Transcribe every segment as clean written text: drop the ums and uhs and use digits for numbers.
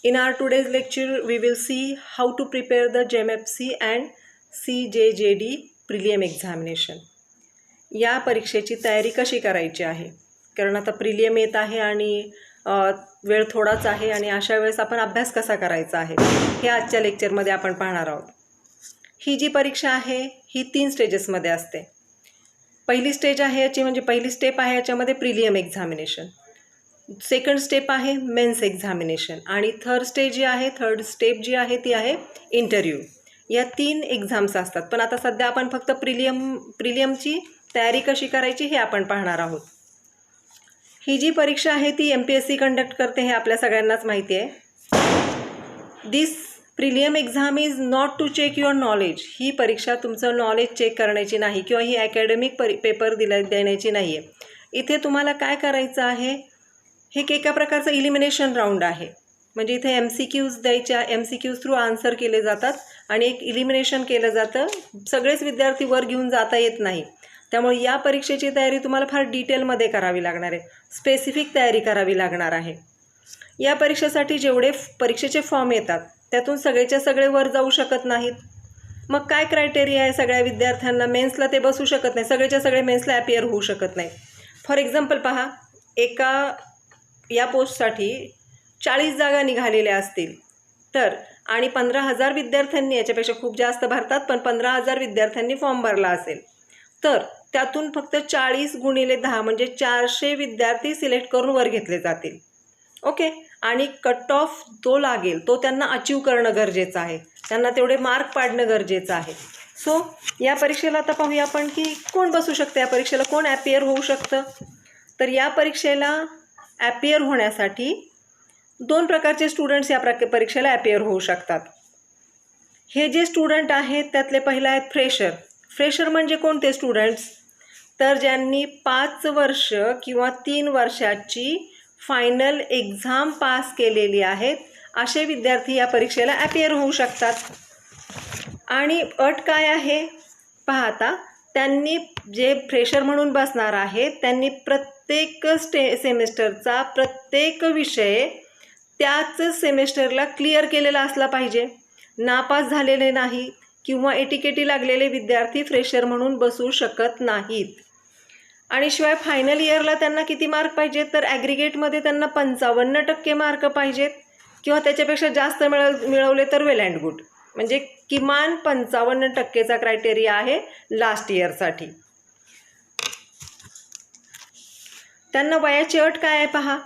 In our today's lecture, we will see how to prepare the JMFC and CJJD prelim examination. या परीक्षेची तयारी कशी करायची आहे, कारण आता प्रिलियम येत आहे आणि वेळ थोडाच आहे आणि अशा वेळेस आपण अभ्यास कसा करायचा आहे हे आजच्या लेक्चरमध्ये आपण पाहणार आहोत. ही जी परीक्षा आहे ही 3 स्टेजेसमध्ये असते. पहिली स्टेज आहे याची म्हणजे पहिली स्टेप आहे याच्यामध्ये प्रिलियम एक्झामिनेशन, सेकंड स्टेप आहे मेन्स एक्झामिनेशन आणि थर्ड स्टेप जी आहे ती आहे इंटरव्ह्यू. या 3 एक्झाम्स असतात. पण आता सध्या आपण फक्त प्रिलियमची तयारी कशी करायची हे आपण पाहणार आहोत. ही जी परीक्षा आहे ती MPSC कंडक्ट करते हे आपल्या सगळ्यांनाच माहिती आहे. This prelim exam is not to check your knowledge. ही परीक्षा तुमचं नॉलेज चेक करण्याची नाही किंवा ही अकॅडमिक पेपर देण्याची नाही आहे. इथे तुम्हाला काय करायचं आहे, हे एका प्रकारचं इलिमिनेशन राऊंड आहे. म्हणजे इथे MCQs द्यायच्या, MCQs थ्रू आन्सर केले जातात आणि एक इलिमिनेशन केलं जातं. सगळेच विद्यार्थी वर घेऊन जाता येत नाही. त्यामुळे या परीक्षेची तयारी तुम्हाला फार डिटेलमध्ये करावी लागणार आहे, स्पेसिफिक तयारी करावी लागणार आहे. या परीक्षेसाठी जेवढे परीक्षेचे फॉर्म येतात त्यातून सगळेच्या सगळे वर जाऊ शकत नाहीत. मग काय क्रायटेरिया आहे सगळ्या विद्यार्थ्यांना? मेन्सला ते बसू शकत नाही, सगळेच्या सगळे मेन्सला ॲपियर होऊ शकत नाही. फॉर एक्झाम्पल पहा, या पोस्टसाठी 40 जागा निघालेल्या असतील तर आणि 15,000 विद्यार्थ्यांनी, याच्यापेक्षा खूप जास्त भरतात पण 15,000 विद्यार्थ्यांनी फॉर्म भरला असेल तर त्यातून फक्त 40 गुणिले 10 म्हणजे 400 विद्यार्थी सिलेक्ट करून वर घेतले जातील. ओके. आणि कट ऑफ तो लागेल तो त्यांना अचीव करणं गरजेचं आहे, त्यांना तेवढे मार्क पाडणं गरजेचं आहे. सो या परीक्षेला आता पाहूया आपण की कोण बसू शकतं, या परीक्षेला कोण ॲपियर होऊ शकतं. तर या परीक्षेला ॲपियर होण्यासाठी 2 प्रकारचे स्टुडंट्स या परीक्षेला ॲपियर होऊ शकतात. हे जे स्टुडंट आहेत त्यातले पहिले आहेत फ्रेशर. फ्रेशर म्हणजे कोणते स्टुडंट्स? तर ज्यांनी 5 वर्ष किंवा 3 वर्षाची फायनल एक्झाम पास केलेली आहेत असे विद्यार्थी या परीक्षेला ॲपियर होऊ शकतात. आणि अट काय आहे पहा, आता त्यांनी जे फ्रेशर म्हणून बसणार आहेत त्यांनी प्रत्येक सेमिस्टरचा प्रत्येक विषय त्याच सेमिस्टरला क्लिअर केलेला असला पाहिजे. नापास झालेले नाही किंवा एटीकेटी लागलेले विद्यार्थी फ्रेशर म्हणून बसू शकत नाहीत. आणि शिवाय फायनल इयरला त्यांना किती मार्क पाहिजेत? तर ॲग्रिगेटमध्ये त्यांना 55% मार्क पाहिजेत किंवा त्याच्यापेक्षा जास्त मिळवले तर वेल अँड गुड. म्हणजे किमान 55%चा क्रायटेरिया आहे लास्ट इयरसाठी. त्यांना वयाची अट काय आहे पहा,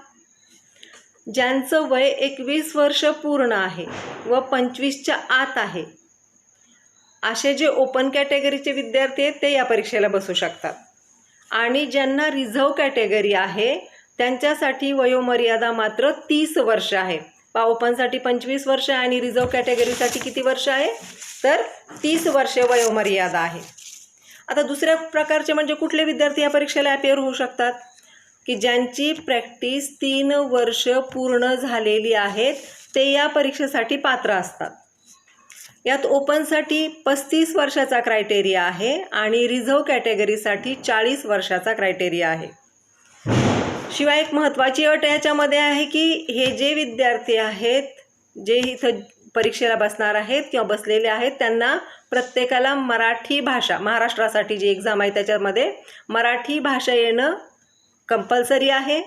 ज्यांचं वय 21 वर्ष पूर्ण आहे व 25च्या आत आहे असे जे ओपन कॅटेगरीचे विद्यार्थी आहेत ते या परीक्षेला बसू शकतात. आणि ज्यांना रिझर्व कॅटेगरी आहे त्यांच्यासाठी वयोमर्यादा मात्र 30 वर्ष आहे. ओपनसाठी 25 वर्ष आणि रिझर्व कॅटेगरीसाठी किती वर्ष आहे? तर 30 वर्ष वयोमर्यादा आहे. आता दुसऱ्या प्रकारचे म्हणजे कुठले विद्यार्थी या परीक्षेला ॲपियर होऊ शकतात? की ज्यांची प्रॅक्टिस 3 वर्ष पूर्ण झालेली आहेत ते या परीक्षेसाठी पात्र असतात. यात ओपनसाठी 35 वर्षाचा क्रायटेरिया आहे आणि रिझर्व कॅटेगरीसाठी 40 वर्षाचा क्रायटेरिया आहे. शिवाय एक महत्त्वाची अट याच्यामध्ये आहे की हे जे विद्यार्थी आहेत जे इथं परीक्षेला बसणार आहेत किंवा बसलेले आहेत त्यांना प्रत्येकाला मराठी भाषा, महाराष्ट्रासाठी जी एक्झाम आहे त्याच्यामध्ये मराठी भाषा येणं कंपल्सरी आहे.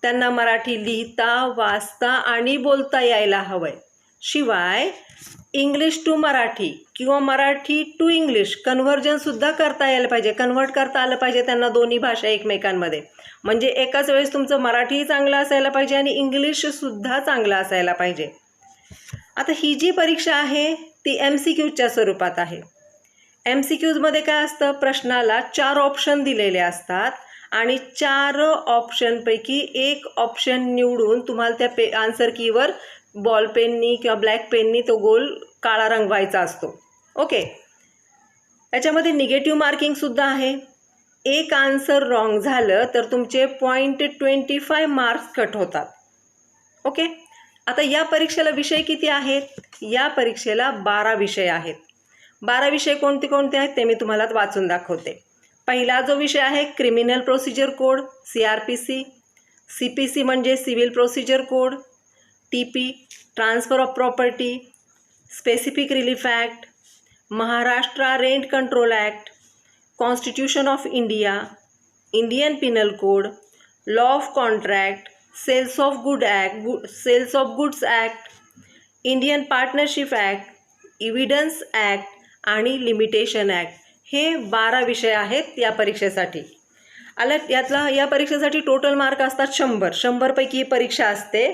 त्यांना मराठी लिहिता, वाचता आणि बोलता यायला हवं आहे. शिवाय इंग्लिश टू मराठी किंवा मराठी टू इंग्लिश कन्व्हर्जनसुद्धा करता यायला पाहिजे, कन्व्हर्ट करता आलं पाहिजे त्यांना दोन्ही भाषा एकमेकांमध्ये. म्हणजे एकाच वेळेस तुमचं मराठीही चांगलं असायला पाहिजे आणि इंग्लिशसुद्धा चांगलं असायला पाहिजे. आता ही जी परीक्षा आहे ती MCQच्या स्वरूपात आहे. MCQजमध्ये काय असतं, प्रश्नाला 4 ऑप्शन दिलेले असतात आणि 4 ऑप्शनपैकी एक ऑप्शन निवडून तुम्हाला त्या आन्सर कीवर बॉल पेननी किंवा ब्लॅक पेननी तो गोल काळा रंगवायचा असतो. ओके. याच्यामध्ये निगेटिव्ह मार्किंगसुद्धा आहे. एक आन्सर रॉंग झालं तर तुमचे 0.25 मार्क्स कट होतात. ओके. आता या परीक्षेला विषय किती आहेत? या परीक्षेला 12 विषय आहेत. 12 विषय कोणते कोणते आहेत ते मी तुम्हाला वाचून दाखवते. पहिला जो विषय आहे criminal procedure code CRPC, CPC म्हणजे civil procedure code, TP, transfer of property, specific relief act, Maharashtra rent control act, constitution of India, Indian penal code, law of contract, sales of goods act, Indian partnership act, evidence act आणि limitation act. हे 12 विषय आहेत या परीक्षेसाठी. या परीक्षेसाठी total mark असतात 100पैकी ही परीक्षा असते.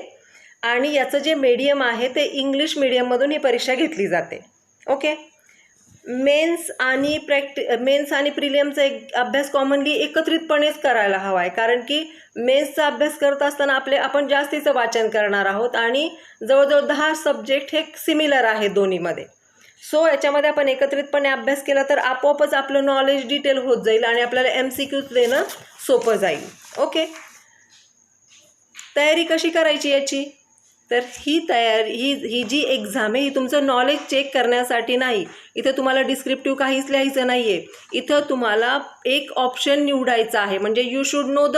आणि याचं जे मीडियम आहे ते इंग्लिश मीडियममधून ही परीक्षा घेतली जाते. ओके. मेन्स आणि प्रिलियमचा एक अभ्यास कॉमनली एकत्रितपणेच करायला हवा आहे, कारण की मेन्सचा अभ्यास करत असताना आपण जास्तीचं वाचन करणार आहोत आणि जवळजवळ 10 सब्जेक्ट हे सिमिलर आहेत दोन्हीमध्ये. सो याच्यामध्ये आपण एकत्रितपणे अभ्यास केला तर आपोआपच आपलं नॉलेज डिटेल होत जाईल आणि आपल्याला MCQs देणं सोपं जाईल. ओके. तयारी कशी करायची याची? तर ही जी एक्झाम आहे ही तुमचं नॉलेज चेक करण्यासाठी नाही. इथं तुम्हाला डिस्क्रिप्टिव्ह काहीच लिहायचं नाही आहे. इथं तुम्हाला एक ऑप्शन निवडायचा आहे, म्हणजे you should know the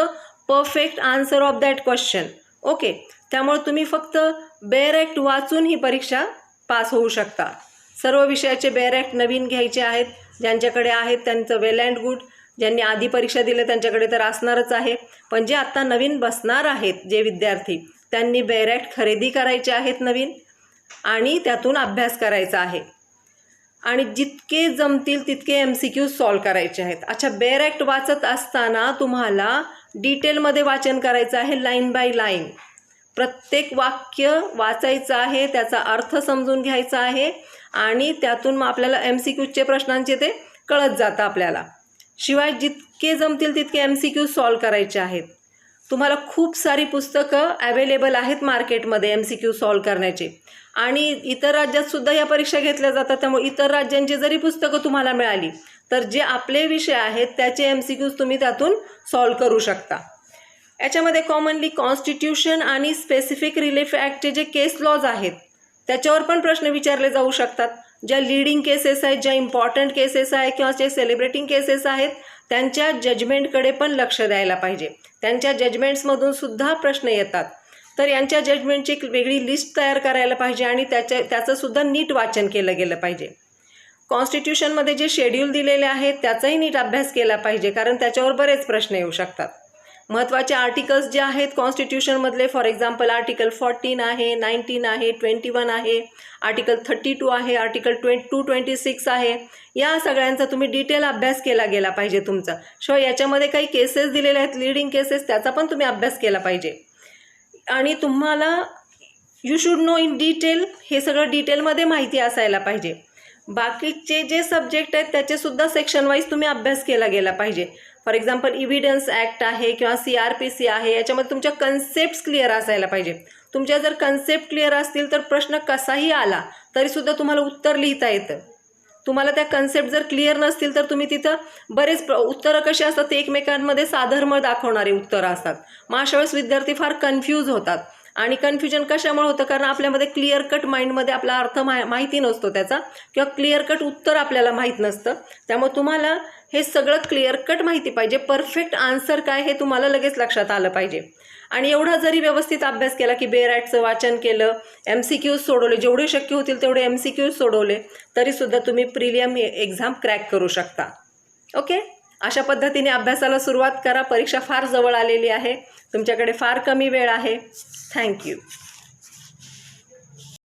perfect answer of that question. Okay. त्यामुळे तुम्ही फक्त बेअर ॲक्ट वाचून ही परीक्षा पास होऊ शकता. सर्व विषयाचे बेअर ॲक्ट नवीन घ्यायचे आहेत. ज्यांच्याकडे आहेत त्यांचं वेल अँड गुड. ज्यांनी आधी परीक्षा दिल्या त्यांच्याकडे तर असणारच आहे, पण जे आत्ता नवीन बसणार आहेत जे विद्यार्थी, त्यांनी बेअर ॲक्ट खरेदी करायचे आहेत नवीन आणि त्यातून अभ्यास करायचा आहे. आणि जितके जमतील तितके MCQs सॉल्व करायचे आहेत. अच्छा, बेअर ॲक्ट वाचत असताना तुम्हाला डिटेलमध्ये वाचन करायचं आहे, लाईन बाय लाईन. प्रत्येक वाक्य वाचायचं आहे, त्याचा अर्थ समजून घ्यायचा आहे आणि त्यातून मग आपल्याला MCQचे प्रश्नांचे ते कळत जातं आपल्याला. शिवाय जितके जमतील तितके MCQs सॉल्व करायचे आहेत. तुम्हाला खूप सारी पुस्तकं अवेलेबल आहेत मार्केटमध्ये MCQ सॉल्व करण्याचे, आणि इतर राज्यातसुद्धा या परीक्षा घेतल्या जातात. त्यामुळे इतर राज्यांची जरी पुस्तकं तुम्हाला मिळाली तर जे आपले विषय आहेत त्याचे MCQs तुम्ही त्यातून सॉल्व करू शकता. याच्यामध्ये कॉमनली कॉन्स्टिट्यूशन आणि स्पेसिफिक रिलीफ ॲक्टचे जे केस लॉज आहेत त्याच्यावर पण प्रश्न विचारले जाऊ शकतात. ज्या लीडिंग केसेस आहेत, ज्या इम्पॉर्टंट केसेस आहेत किंवा जे सेलिब्रेटिंग केसेस आहेत त्यांच्या जजमेंटकडे पण लक्ष द्यायला पाहिजे. त्यांच्या जजमेंट्समधून सुद्धा प्रश्न येतात. तर यांच्या जजमेंटची एक वेगळी लिस्ट तयार करायला पाहिजे आणि त्याचंसुद्धा नीट वाचन केलं गेलं पाहिजे. कॉन्स्टिट्यूशनमध्ये जे शेड्यूल दिलेले आहेत त्याचाही नीट अभ्यास केला पाहिजे, कारण त्याच्यावर बरेच प्रश्न येऊ शकतात. महत्त्वाचे आर्टिकल्स जे आहेत कॉन्स्टिट्यूशनमधले, फॉर एक्झाम्पल आर्टिकल 14 आहे, 19 आहे, 21 आहे, आर्टिकल 32 आहे, आर्टिकल 226 आहे. या सगळ्यांचा तुम्ही डिटेल अभ्यास केला गेला पाहिजे तुमचा. शिवाय याच्यामध्ये काही केसेस दिलेले आहेत, लीडिंग केसेस, त्याचा पण तुम्ही अभ्यास केला पाहिजे. आणि तुम्हाला you should know in detail, हे सगळं डिटेलमध्ये माहिती असायला पाहिजे. बाकीचे जे सब्जेक्ट आहेत त्याचेसुद्धा सेक्शन वाईज तुम्ही अभ्यास केला गेला पाहिजे. फॉर एक्झाम्पल इव्हिडन्स ॲक्ट आहे किंवा CRPC आहे, याच्यामध्ये तुमच्या कन्सेप्ट्स क्लिअर असायला पाहिजे. तुमच्या जर कन्सेप्ट क्लिअर असतील तर प्रश्न कसाही आला तरीसुद्धा तुम्हाला उत्तर लिहिता येतं. तुम्हाला त्या कन्सेप्ट जर क्लिअर नसतील तर तुम्ही तिथं बरेच उत्तरं कशी असतात ते एकमेकांमध्ये साधर्म्य दाखवणारे उत्तरं असतात. मग अशा वेळेस विद्यार्थी फार कन्फ्यूज होतात. आणि कन्फ्युजन कशामुळे होतं? कारण आपल्यामध्ये क्लिअर कट माइंडमध्ये आपला अर्थ माहिती नसतो त्याचा, किंवा क्लिअर कट उत्तर आपल्याला माहीत नसतं. त्यामुळे तुम्हाला हे सगळं क्लिअर कट माहिती पाहिजे. परफेक्ट आन्सर काय हे तुम्हाला लगेच लक्षात आलं पाहिजे. आणि एवढा जरी व्यवस्थित अभ्यास केला की बेअर ॲक्टचं वाचन केलं, MCQs सोडवले, जेवढे शक्य होतील तेवढे MCQs सोडवले, तरीसुद्धा तुम्ही प्रिलियम एक्झाम क्रॅक करू शकता. ओके. अशा पद्धतीने अभ्यासाला सुरुवात करा. परीक्षा फार जवळ आलेली आहे, तुमच्याकडे फार कमी वेळ आहे. थँक्यू.